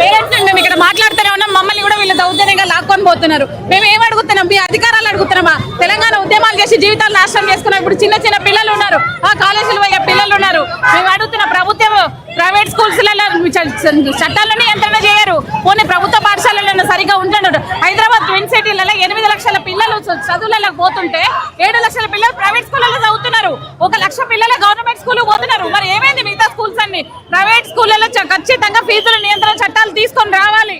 Parents మేము ఇక్కడ మాట్లాడుతూనే ఉన్నాం, మమ్మల్ని కూడా వీళ్ళు దౌర్జన్యంగా లాక్కొని పోతున్నారు. మేము ఏం అడుగుతున్నాం? మీ అధికారాలు అడుగుతున్నామా? తెలంగాణ ఉద్యమాలు చేసి జీవితాలు నాశనం చేసుకున్నాం. ఇప్పుడు చిన్న చిన్న పిల్లలు ఉన్నారు, ఆ కాలేజీలు పోయే పిల్లలు ఉన్నారు. మేము అడుగుతున్న ప్రభుత్వం ప్రైవేట్ స్కూల్స్లలో చట్టాలను నియంత్రణ చేయరు. పోనీ ప్రభుత్వ పాఠశాలలో సరిగా ఉంటున్నారు. హైదరాబాద్ ట్విన్ సిటీలలో 8 లక్షల పిల్లలు చదువులలో పోతుంటే 7 లక్షల పిల్లలు ప్రైవేట్ స్కూళ్ళలో చదువుతున్నారు. 1 లక్ష పిల్లలే గవర్నమెంట్ స్కూల్ పోతున్నారు. మరి ఏమైంది మిగతా స్కూల్స్ అన్ని? ప్రైవేట్ స్కూళ్ళలో ఖచ్చితంగా ఫీజుల నియంత్రణ చట్టాలు తీసుకొని రావాలి.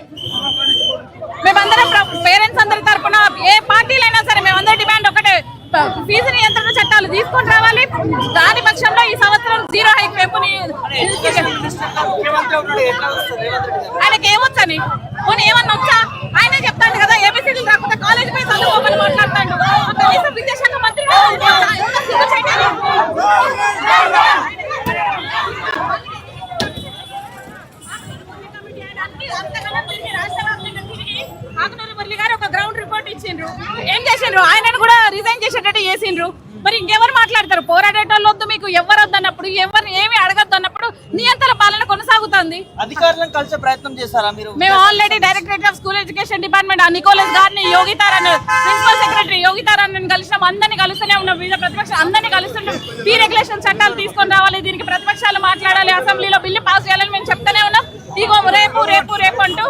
మేమందరం పేరెంట్స్ అందరి తరఫున ఏ పార్టీలైనా సరే మేమందరం డిమాండ్ ఒకటే, ఫీజు నియంత్రణ చట్టాలు తీసుకొని రావాలి. దాని పక్షంలో ఈ సంవత్సరం 0 హైక్ పెంపుని ఆయనకి ఏమొచ్చని పోనీ ఏమన్నా వచ్చా? ఆయనే చెప్తాను కదా, ఏబిసిడీలు రాకపోతే కాలేజ్ పై చదువుకోమని మాట్లాడతాడు. కనీసం విద్యాశాఖ మంత్రి మురళి గారు ఒక గ్రౌండ్ రిపోర్ట్ ఇచ్చిండ్రు. ఏం చేసిండ్రు? ఆయనను కూడా రిజైన్ చేసేటట్టు చేసిండ్రు. మరి ఇంకెవరు మాట్లాడతారు? పోరాడేటోళ్ళు వద్దు, మీకు ఎవరు వద్దు అన్నప్పుడు, ఎవరిని ఏమి అడగద్దు అన్నప్పుడు నియంత్రణ పాలన కొనసాగుతుంది. అధికారులను కలిసే ప్రయత్నం చేశారా మీరు? మేము already directorate of school education department Nicholas గారిని, యోగితారాన్ని, ప్రిన్సిపల్ సెక్రటరీ యోగితారాన్ని కలిసినాం. అందరినీ కలుస్తూనే ఉన్నాం. వివిధ ప్రతిపక్షాలు అందరినీ కలుస్తున్నాం. ఫీ రెగ్యులేషన్ చట్టాలు తీసుకొని రావాలి, దీనికి ప్రతిపక్షాలు మాట్లాడాలి, అసెంబ్లీలో బిల్లు పాస్ చేయాలని మేము చెప్తూనే ఉన్నాం. ఇగో రేపు రేపు రేపు అంటూ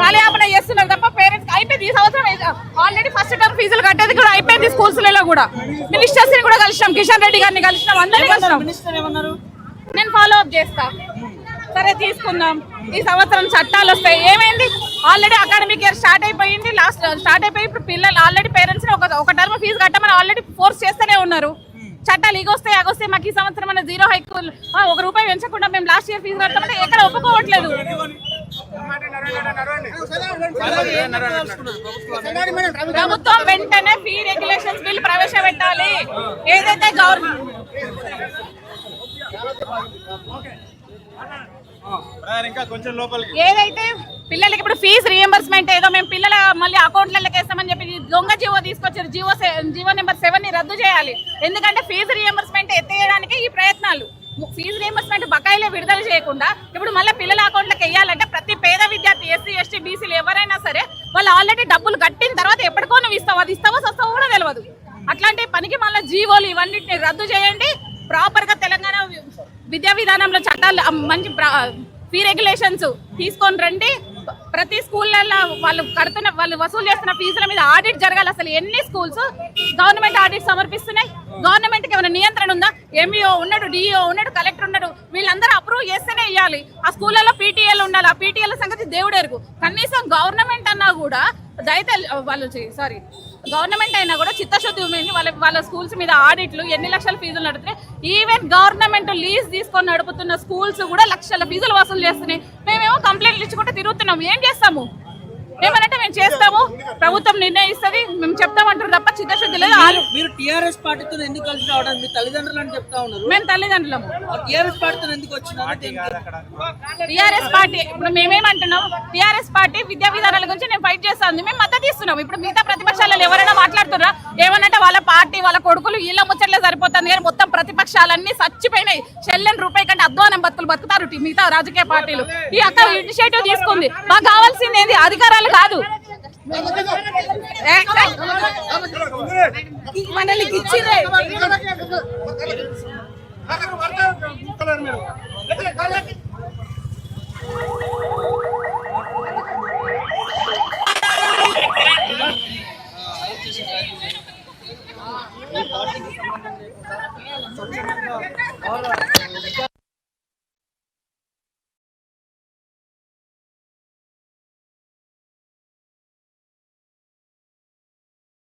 కాలయాపన చేస్తున్నారు తప్ప పేరెంట్స్ అయిపోయింది. ఈ సంవత్సరం ఆల్రెడీ ఫస్ట్ టర్మ్ ఫీజులు కట్టేది కూడా అయిపోయింది. స్కూల్స్లలో కూడా మినిస్టర్స్ ని కూడా కలిసినాం, కిషన్ రెడ్డి గారిని కలిసినాం, అందరినీ కలిసినాం. నేను ఫాలో అప్ చేస్తా. సరే తీసుకుందాం. ఈ సంవత్సరం చట్టాలు వస్తాయి. ఏమైంది? ఆల్రెడీ అకాడమిక్ ఇయర్ స్టార్ట్ అయిపోయింది. స్టార్ట్ అయిపోయి ఇప్పుడు పిల్లలు ఆల్రెడీ పేరెంట్స్ ని ఒక టర్మ్ ఫీజు కట్టమని ఆల్రెడీ ఫోర్స్ చేస్తూనే ఉన్నారు. చట్టాలు ఇగొస్తాయి అగొస్తాయి. మాకు ఈ సంవత్సరం మన 0 హైక్ 1 రూపాయి పెంచకుండా మేము లాస్ట్ ఇయర్ ఫీజు కడతామంటే ఎక్కడ ఒప్పుకోవట్లేదు. ప్రభుత్వం వెంటనే ఫీ రెగ్యులేషన్స్ బిల్ ప్రవేశపెట్టాలి. ఏదైతే ఏదైతే పిల్లలకి ఇప్పుడు ఫీజు రియంబర్స్మెంట్ ఏదో మేము పిల్లల మళ్ళీ అకౌంట్లకి వేస్తామని చెప్పి దొంగ జీవో తీసుకొచ్చారు. జీవో నెంబర్ 7 ని రద్దు చేయాలి. ఎందుకంటే ఫీజు రియంబర్స్మెంట్ ఎత్తేయడానికి ఈ ప్రయత్నాలు. ఫీజు రియంబర్స్మెంట్ బకాయిలే విడుదల చేయకుండా ఇప్పుడు మళ్ళీ పిల్లల అకౌంట్లకు వేయాలంటే ప్రతి పేద విద్యార్థి ఎస్సీ ఎస్టీ బీసీలు ఎవరైనా సరే వాళ్ళు ఆల్రెడీ డబ్బులు కట్టిన తర్వాత ఎప్పటికో నువ్వు ఇస్తావు, అది ఇస్తావో సస్తావో కూడా తెలియదు. అట్లాంటి పనికి మళ్ళీ జీవోలు ఇవన్నిటిని రద్దు చేయండి. ప్రాపర్ గా తెలంగాణ విద్యా విధానంలో చట్టాలు మంచి ఫీ రెగ్యులేషన్స్ తీసుకొని రండి. ప్రతి స్కూళ్ళల్లో వాళ్ళు వసూలు చేస్తున్న ఫీజుల మీద ఆడిట్ జరగాలి. అసలు ఎన్ని స్కూల్స్ గవర్నమెంట్ ఆడిట్ సమర్పిస్తున్నాయి? గవర్నమెంట్ కి ఏమైనా నియంత్రణ ఉందా? ఎంఈఓ ఉన్నాడు, డిఈఓ ఉన్నాడు, కలెక్టర్ ఉన్నాడు, వీళ్ళందరూ అప్రూవ్ చేస్తేనే ఇవ్వాలి. ఆ స్కూళ్ళలో పీటీఎల్ ఉండాలి. ఆ పీటీఎల్ సంగతి దేవుడెరుగు. కనీసం గవర్నమెంట్ అన్నా కూడా గవర్నమెంట్ అయినా కూడా చిత్తశుద్ధి ఉంది. వాళ్ళ స్కూల్స్ మీద ఆడిట్లు ఎన్ని లక్షల ఫీజులు నడుతున్నాయి. ఈవెన్ గవర్నమెంట్ లీజ్ తీసుకొని నడుపుతున్న స్కూల్స్ కూడా లక్షల ఫీజులు వసూలు చేస్తున్నాయి. మేమేమో కంప్లైంట్లు ఇచ్చుకుంటే తిరుగుతున్నాం. ఏం చేస్తాము? ఏమనంటే మేము చేస్తాము, ప్రభుత్వం నిర్ణయిస్తుంది, మేము చెప్తామంటారు తప్ప చిత్తశుద్ధి లేదు. మీరు టీఆర్ఎస్ పార్టీతో ఎందుకు కలిసి రావడం? మీ తల్లిదండ్రులు అని చెప్తా ఉన్నారు. మేము తల్లిదండ్రులము. టీఆర్ఎస్ పార్టీతో ఎందుకు వచ్చినారు? టీఆర్ఎస్ పార్టీ ఇప్పుడు మేమేమంటున్నాం, టీఆర్ఎస్ పార్టీ విద్యా విధానాల గురించి నేను ఫైట్ చేస్తాను, మేము మద్దతు ఇస్తున్నాం. ఇప్పుడు మిగతా ప్రతిపక్షాలలో ఎవరైనా మాట్లాడుతున్నారా? ఏమనంటే వాళ్ళ పార్టీ వాళ్ళ కొడుకులు వీళ్ళ ముచ్చట్లే సరిపోతుంది కానీ మొత్తం ప్రతిపక్షాలన్నీ చచ్చిపోయినాయి. చెల్లెని రూపాయి కంటే అధ్వానం బతుకుతారు మిగతా రాజకీయ పార్టీలు. ఈ అక్క ఇనిషియేటివ్ తీసుకుంది. మాకు కావాల్సింది ఏంది? అధికారాలు కాదు, మనల్ని ఇచ్చిందే. और